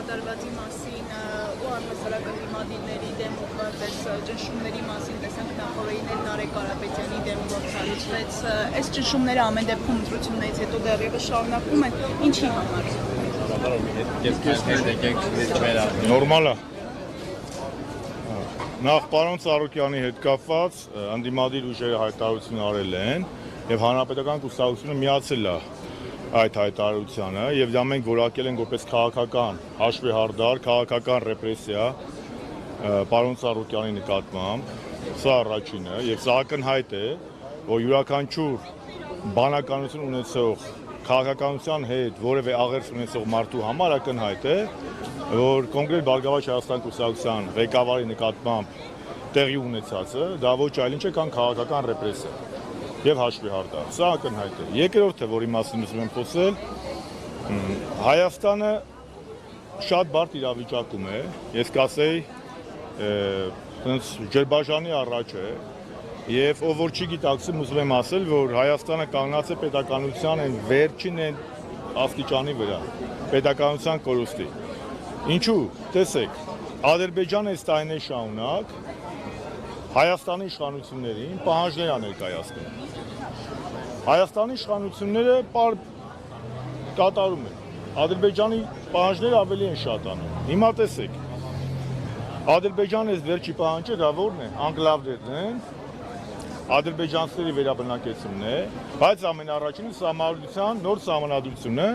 կատարվածի մասին ու առհասարակ դիմադիրների դեմ ուղղված ճնշումների մասին տեսանք նախորդին Նարեկ Կարապետյանի դեմ ողջունեց։ Այս ճնշումները ամեն դեպքում ընտրություններից հետո դեռևս շարունակվում են, ինչի համար։ Նորմալ է։ Նախ պարոն Ծառուկյանի հետ կապված ընդդիմադիր ուժերը հայտարարություն արել են եւ հանրապետական կուսակցությունը միացել է այդ հայտարարությանը եւ դա մենք որակել ենք որպես քաղաքական հաշվեհարդար, քաղաքական ռեպրեսիա պարոն Ծառուկյանի նկատմամբ։ Սա առաջինը եւ սա ակնհայտ է, որ յուրաքանչյուր բանականություն ունեցող քաղաքականության հետ որևէ աղերս ունեցող մարդու համար ակնհայտ է, որ կոնկրետ Բարգավաճ Հայաստան կուսակցության ղեկավարի նկատմամբ տեղի ունեցածը դա ոչ այլ ինչ է, քան քաղաքական ռեպրեսիա եւ հաշվեհարդար։ Սա ակնհայտ է։ Երկրորդը, որի մասին ուզում եմ խոսել, Հայաստանը շատ բարդ իրավիճակում է, ես կասեի, ջրբաժանի առաջ է, եւ ով որ չի գիտակցում, ուզում եմ ասել, որ Հայաստանը կանգնած է պետականության այն վերջին աստիճանի վրա, պետականության կորուստի։ Ինչու՞, տեսեք, Ադրբեջանը այս տարիներ շարունակ Հայաստանի իշխանություններին պահանջներ է ներկայացնում։ Հայաստանի իշխանությունները կատարում են։ Ադրբեջանի պահանջները ավելի են շատանում։ Հիմա տեսեք, Ադրբեջանը այս վերջի պահանջը դա որն է, անկլավներն են, ադրբեջանցիների վերաբնակեցումն է, բայց ամենառաջինը սահմանադրության նոր սահմանադրությունը,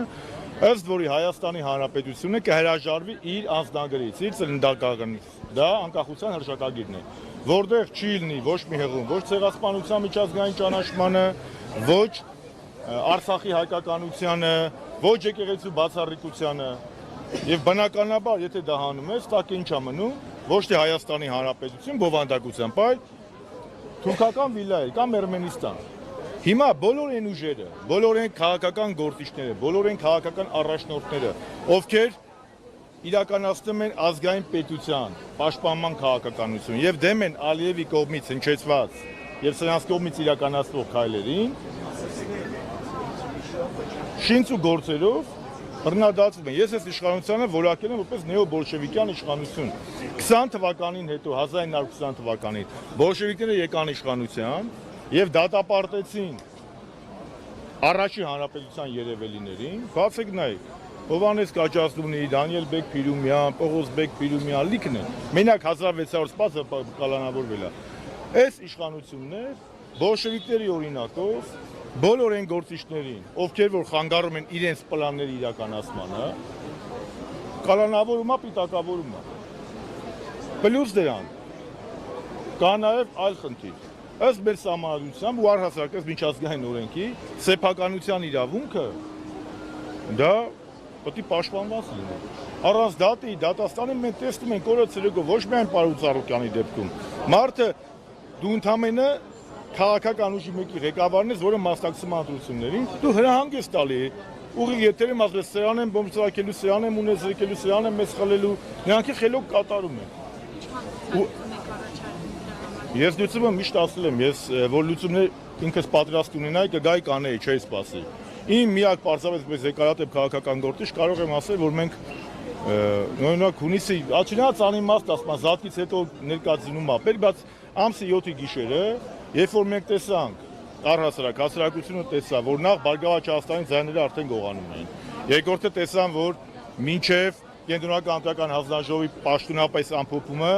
ըստ որի Հայաստանի Հանրապետությունը կհրաժարվի իր անձնագրից, իր ծննդակարգից, դա անկախության հռչակագիրն է, որտեղ չի լինի ոչ մի հեղում, ոչ ցեղասպանության միջազգային ճանաչմանը, ոչ Արցախի հայկականությանը, ոչ եկեղեցու բացառիկությանը, եւ բնականաբար, եթե դա հանում ես, տակ ինչ է մնում, ոչ թե Հայաստանի Հանրապետություն բովանդակությամբ, այլ թուրքական վիլայել կամ Էրմենիստան։ Հիմա բոլոր այն ուժերը, բոլոր այն քաղաքական գործիչները, բոլոր այն քաղաքական առաջնորդները, ովքեր իրականացնում են ազգային պետության պաշտպանման քաղաքականություն եւ դեմ են Ալիևի կողմից հնչեցված եւ սրանց կողմից իրականացվող քայլերին, շինց ու գործերով բռնադատվում են։ Ես այս իշխանությանը որակել եմ որպես նեոբոլշևիկյան իշխանություն։ 20 թվականին հետո 1920 թվականին բոլշևիկները եկան իշխանության եւ դատապարտեցին առաջին հանրապետության երևելիներին, բացեք նայեք, Հովհաննես Կաչասլունի, Դանիել Բեկ Փիրումյան, Պողոս Բեկ Փիրումյան լիքն են։ Մենակ 1600 սպասը կալանավորվել է։ Այս իշխանություններ բոլշևիկների օրինակով բոլոր այն գործիչներին, ովքեր որ խանգարում են իրենց պլանների իրականացմանը, կալանավորում է, պիտակավորում է։ Պլյուս դրան կա նաև այլ խնդիր։ Ըստ մեր սահմանադրությամբ ու առհասարակ ըստ միջազգային օրենքի սեփականության իրավունքը դա պետք է պաշտպանված լինի։ Առանց դատի, դատաստանի մենք տեսնում ենք օրը ցերեկով ոչ միայն պարոն Ծառուկյանի դեպքում, մարդը դու ընդամենը քաղաքական ուժի մեկի ղեկավարն ես, որը մասնակցում է ընտրություններին, դու հրահանգ ես տալի, ուղիղ եթերում ասես սրան եմ բոմբ ծրակելու, սրան եմ ունես զրկելու, սրան եմ մեզ խլելու, նրանք խելոք կատարում են։ Ես լուծումը միշտ ասել եմ, ես որ լուծումներ ինքս պատրաստ ունենայի, կգայի կանեի, չէի սպասի։ Իմ միակ պարզապես եկարատեպ քաղաքական գործիչ կարող եմ ասել, որ մենք օրինակ հունիսի աչինած անիմաստ ասма զատկից հետո ներկայացնում է, բայց ամսի 7-ի գիշերը, երբ որ մենք տեսանք, առհասարակ հասարակությունը տեսավ, որ նախ Բարգավաճ Հայաստանի ձայները արդեն գողանում են։ Երկրորդը տեսան, որ մինչև Կենտրոնական անձնական հանձնաժողովի պաշտոնապես ամփոփումը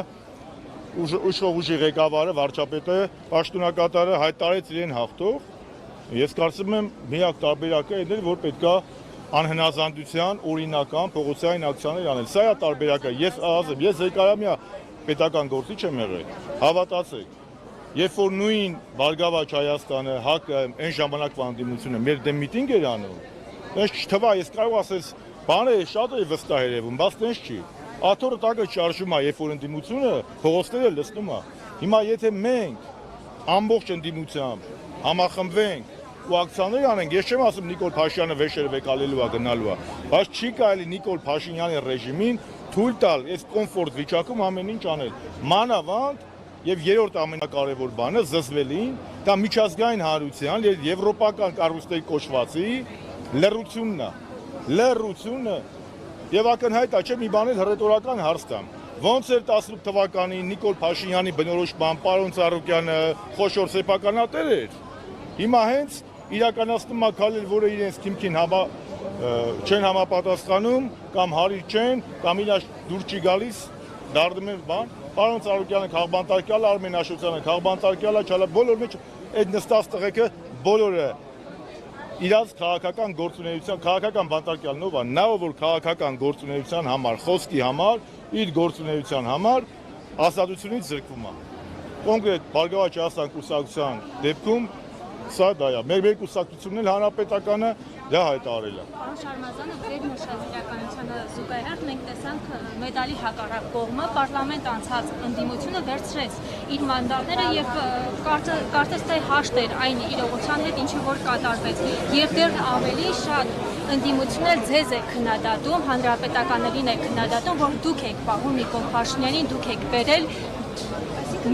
ուժեղ ուժի ղեկավարը, վարչապետը, պաշտոնակատարը հայտարարեց իրեն հաղթող։ Ես կարծում եմ միակ տարբերակը այն էր, որ պետքա անհնազանդության օրինական փողոցային ակցիաներ անել։ Սա է տարբերակը։ Ես ասեմ, ես երկարամյա պետական գործիչ եմ եղել։ Հավատացեք, երբ որ նույն Բարգավաճ Հայաստանը, ՀԱԿ-ը, այն ժամանակվա անդիմությունը մեր դեմ միտինգ էր անում, դες չթվա, ես կարող ասես, բանը շատ է վստահ երևում, բայց դες չի։ Աթոռը տակը շարժում է, երբ որ ընդդիմությունը փողոցները լցնում է։ Հիմա եթե մենք ամբողջ ընդդիմությամբ համախմբվենք ու ակցիաներ անենք, ես չեմ ասում Նիկոլ Փաշինյանը վեշերը վեկալելու է, գնալու է, բայց չի կարելի Նիկոլ Փաշինյանի ռեժիմին թույլ տալ այս կոմֆորտ վիճակում ամեն ինչ անել։ Մանավանդ եւ երրորդ ամենակարևոր բանը զզվելին, դա միջազգային հանրության եւ եվրոպական կառույցների կոչվածի լռությունն է։ Լռությունը Եվ ակնհայտ է, չէ, մի բան էլ հռետորական հարց տամ։ Ոնց էր 18 թվականին Նիկոլ Փաշինյանի բնորոշմամբ պարոն Ծառուկյանը խոշոր սեփականատեր էր։ Հիմա հենց իրականացնում է քայլեր, որը իրենց թիմքին չեն համապատասխանում կամ հարիր չեն, կամ իրաց դուր չի գալիս, դառնում են բան։ Պարոն Ծառուկյանը քաղբանտարկյալ, Արմեն Աշոտյանը քաղբանտարկյալ, չալա բոլոր մեջ այդ նստած տղեկը բոլորը իրաց քաղաքական գործունեության, քաղաքական բանտարկյալն ով է, նա որ քաղաքական գործունեության համար, խոսքի համար, իր գործունեության համար ազատությունից զրկվում է։ Կոնկրետ Բարգավաճ Հայաստան կուսակցության դեպքում սա դա է։ Մեր կուսակցությունն էլ հանրապետականը դա հայտարարել է։ Պարոն Շարմազանը վեր նշած իրականությանը զուգահեռ մենք տեսանք մեդալի հակառակ կողմը պարլամենտ անցած ընդդիմությունը վերցրեց իր մանդատները եւ կարծես թե հաշտ էր այն իրողության հետ ինչը որ կատարվեց եւ դեռ ավելի շատ ընդդիմություններ ձեզ է քննադատում, հանրապետականներին է քննադատում, որ դուք եք պահում Նիկոլ Փաշինյանին, դուք եք բերել,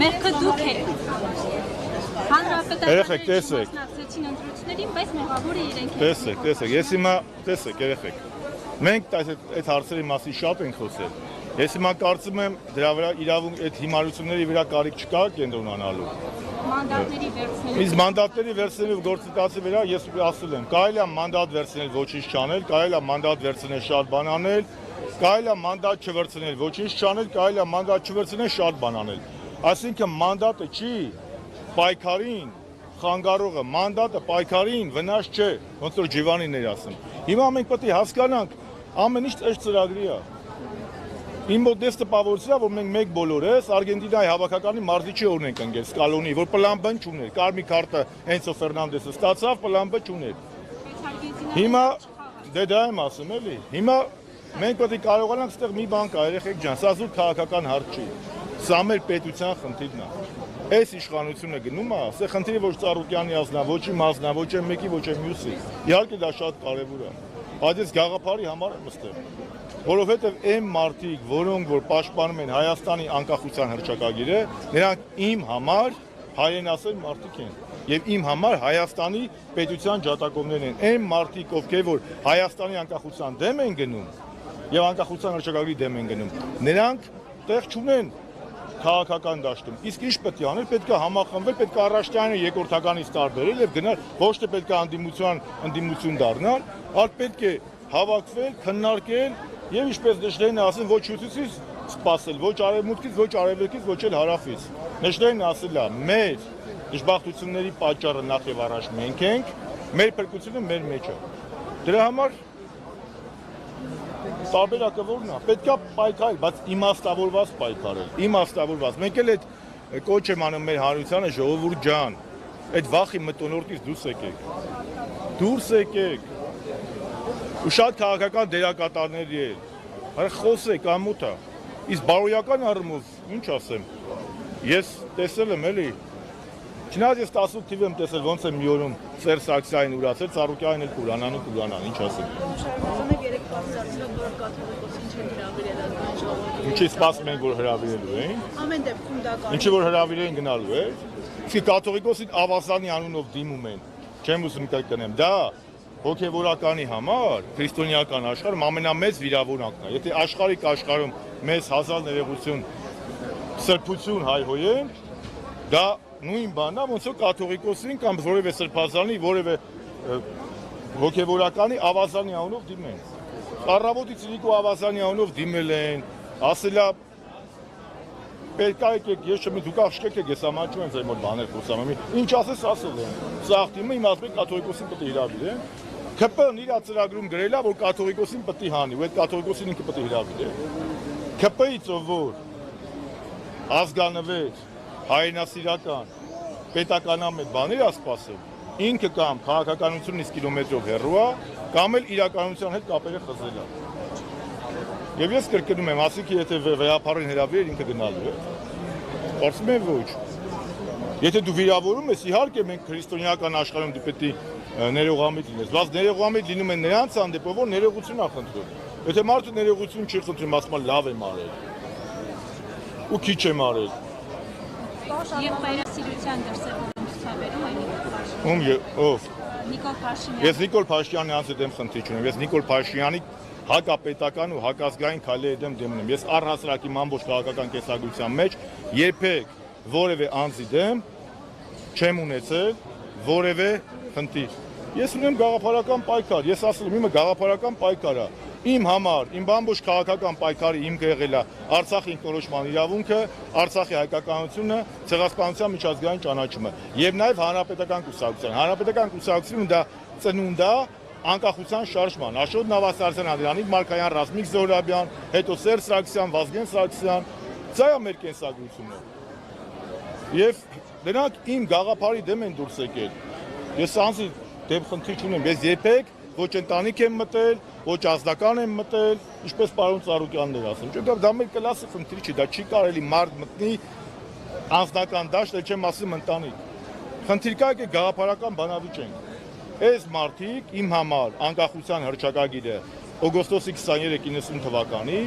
մեղքը դուք եք։ Երեխեք, տեսեք։ Մասնակցեցին ընտրություններին, բայց մեղավորը իրենք են։ Տեսեք, ես հիմա տեսեք, երեխեք։ Մենք այդ հարցերի մասին շատ ենք խոսել։ Ես հիմա կարծում եմ դրա վրա իրավունք այդ հիմարությունների վրա կարիք չկա կենտրոնանալու։ Մանդատների վերցնելու։ Իսկ մանդատների վերցնելու գործընթացի վրա ես ասել եմ, կարելի է մանդատ վերցնել ոչինչ չանել, կարելի է մանդատ վերցնել շատ բան անել, կարելի է մանդատ չվերցնել ոչինչ չանել, կարելի է մանդատ չվերցնել շատ բան անել։ Այսինքն մանդատը չի պայքարին խանգարողը, մանդատը պայքարին վնաս չէ, ոնց որ Ջիվանին էր ասում։ Հիմա մենք պետք է հասկանանք, ամեն ինչ այս ծրագրի է։ Իմ մոտ դες տպավորությունն է, որ մենք մեկ բոլորս Արգենտինայի հավաքականի մարզիչի օրենք ընկել Սկալոնի, որ պլան B չուներ, կարմիր քարտը Էնցո Ֆերնանդեսը ստացավ, պլան B չուներ։ Հիմա դե դա եմ ասում էլի։ Հիմա մենք պետք է կարողանանք այստեղ մի բան կա, երեխեք ջան, սա զուտ քաղաքական հարց չի։ Սա մեր պետության խնդիրն է։ Այս իշխանությունը գնում է, սա խնդիրը ոչ Ծառուկյանի ազնա, ոչ իմ ազնա, ոչ եմ մեկի, ոչ եմ մյուսի։ Իհարկե դա շատ կարևոր է։ Բայց ես գաղափարի համար եմ ստեղ։ Որովհետև այն մարդիկ, որոնք որ պաշտպանում են Հայաստանի անկախության հռչակագիրը, նրանք իմ համար հայրենասեր մարդիկ են եւ իմ համար Հայաստանի պետության ջատագովներն են։ Այն մարդիկ, ովքեր որ Հայաստանի անկախության դեմ են գնում եւ անկախության հռչակագրի դեմ են գնում, նրանք տեղ չունեն քաղաքական դաշտում։ Իսկ ինչ պետք է անել, պետք է համախմբվել, պետք է առաջտանը երկրորդականից տարբերել եւ գնալ, ոչ թե պետք է ընդդիմություն դառնալ, այլ պետք է հավաքվել, քննարկել եւ ինչպես Նեշտերն ասել, ոչ հյուսիսից սпасել, ոչ արևմուտքից, ոչ արևելքից, ոչ էլ հարավից։ Նեշտերն ասել է, մեր դժբախտությունների պատճառը նախ եւ առաջ մենք ենք, մեր փրկությունը մեր մեջ է։ Դրա համար տարբերակը որն է, պետք է պայքարել, բայց իմաստավորված պայքարել, իմաստավորված։ Մենք էլ այդ կոչ եմ անում մեր հանրությանը, ժողովուրդ ջան, այդ վախի մթնոլորտից դուրս եկեք։ Դուրս եկեք։ Ու շատ քաղաքական դերակատարների է։ Հա խոսեք, ամոթ է։ Իսկ բարոյական առումով, ինչ ասեմ, ես տեսել եմ էլի։ Չնայած ես 18 թիվ եմ տեսել, ոնց է մի օրում Սերժ Սարգսյանին ուրացել, Ծառուկյանին էլ կուրանան, ինչ ասեմ։ Շարմազանը երեք բացարձակ որ կաթողիկոսին չեն հրավիրել ազգային ժողովին։ Ինչի սպասում ենք, որ հրավիրելու էին։ Ամեն դեպքում դա կա։ Ինչի որ հրավիրեն գնալու է։ Իսկ կաթողիկոսին Ավազանի անունով դիմում են։ Չեմ ուզում կրկնեմ, դա հոգևորականի համար քրիստոնեական աշխարհում ամենամեծ վիրավորանքն է։ Եթե աշխարհում մեզ հազար ներողություն, սրբություն հայհոյեն, դա նույն բանն է, ոնց որ կաթողիկոսին կամ որևէ սրբազանի, որևէ հոգևորականի Ավազանի անունով դիմեն։ Առավոտից Նիկո Ավազանի անունով դիմել են, ասել է պետք է եկեք, ես չեմ դուք աղջիկ եք, ես ամաչում եմ ձեր մոտ բաներ խոսամ, ինչ ասես ասել են։ Սաղ դիմը իմ ասում է կաթողիկոսին պետք է հրավիրեն։ ԿՊ-ն իր ծրագրում գրել է, որ կաթողիկոսին պետք է հանի, ու այդ կաթողիկոսին ինքը պետք է հրավիրի։ ԿՊ-ից ով որ ազգանվեր, հայրենասիրական, պետականամետ բաներ է սպասել, ինքը կամ քաղաքականությունից կիլոմետրով հեռու է, կամ էլ իրականության հետ կապերը խզել է։ Եվ ես կրկնում եմ, ասիկի եթե վեհապարին հրավիրեր ինքը գնալու է։ Կարծում եմ ոչ։ Եթե դու վիրավորում ես, իհարկե մենք քրիստոնեական աշխարհում դու պետք է ներողամիտ լինես, բայց ներողամիտ լինում են նրանց հանդեպ, որ ներողություն է խնդրում։ Եթե մարդը ներողություն չի խնդրում, ասում է լավ եմ արել։ Ու քիչ եմ արել։ Եվ հայրասիրության դրսևորում ցուցաբերում է Նիկոլ Փաշինյանը։ Ով։ Նիկոլ Փաշինյանը։ Ես Նիկոլ Փաշինյանի անձ եմ խնդիր չունեմ։ Ես Նիկոլ Փաշինյանի հակապետական ու հակազգային քայլերի դեմ դիմում։ Ես առհասարակ իմ ամբողջ քաղաքական կեսագրության մեջ երբեք որևէ անձի դեմ չեմ ունեցել որևէ խնդիր։ Ես ունեմ գաղափարական պայքար, ես ասել եմ, իմը գաղափարական պայքար է։ Իմ համար, իմ ամբողջ քաղաքական պայքարը իմ եղել է Արցախի ինքնորոշման իրավունքը, Արցախի հայկականությունը, ցեղասպանության միջազգային ճանաչումը եւ նաեւ հանրապետական կուսակցության։ Հանրապետական կուսակցությունը դա ծնունդ է անկախության շարժման, Աշոտ Նավասարդյան, Անդրանիկ Մարկարյան, Ռազմիկ Զոհրաբյան, հետո Սերժ Սարգսյան, Վազգեն Սարգսյան, դա է մեր կենսագրությունը։ Եվ նրանք իմ գաղափարի դեմ են դուրս եկել։ Ես անձի դեմ խնդիր չունեմ, ես երբեք ոչ ընտանիք եմ մտել, ոչ ազնական եմ մտել, ինչպես պարոն Ծառուկյանն էր ասում։ Չէ, դա մեր կլասի խնդիր չի, դա չի կարելի մարդ մտնի անձնական դաշտ, չեմ ասում ընտանիք։ Խնդիր կա է գաղափարական բանավիճենք։ Այս մարդիկ իմ համար անկախության հռչակագիրը օգոստոսի 23-90 թվականի,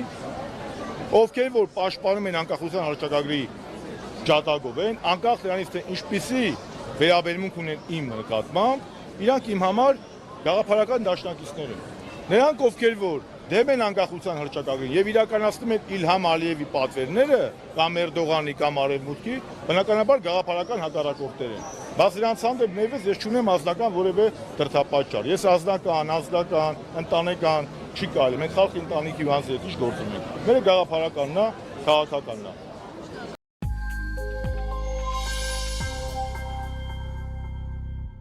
ովքեր որ պաշտպանում են անկախության հռչակագրի ջատագով են, անկախ նրանից թե ինչպիսի վերաբերմունք ունեն իմ նկատմամբ, իրանք իմ համար գաղափարական դաշնակիցներ են։ Նրանք ովքեր որ դեմ են անկախության հռչակագրին եւ իրականացնում են Իլհամ Ալիևի պատվերները կամ Էրդողանի կամ Արևմուտքի, բնականաբար գաղափարական հակառակորդներ են։ Բայց նրանց հանդեպ նույնպես ես չունեմ ազնական որևէ դրդապատճառ։ Ես ազնական, ընտանեկան չի կարելի։ Մենք խալխի ընտանիքի հետ ինչ գործ ունենք։ Մեր գաղափարականն է, քաղաքականն է։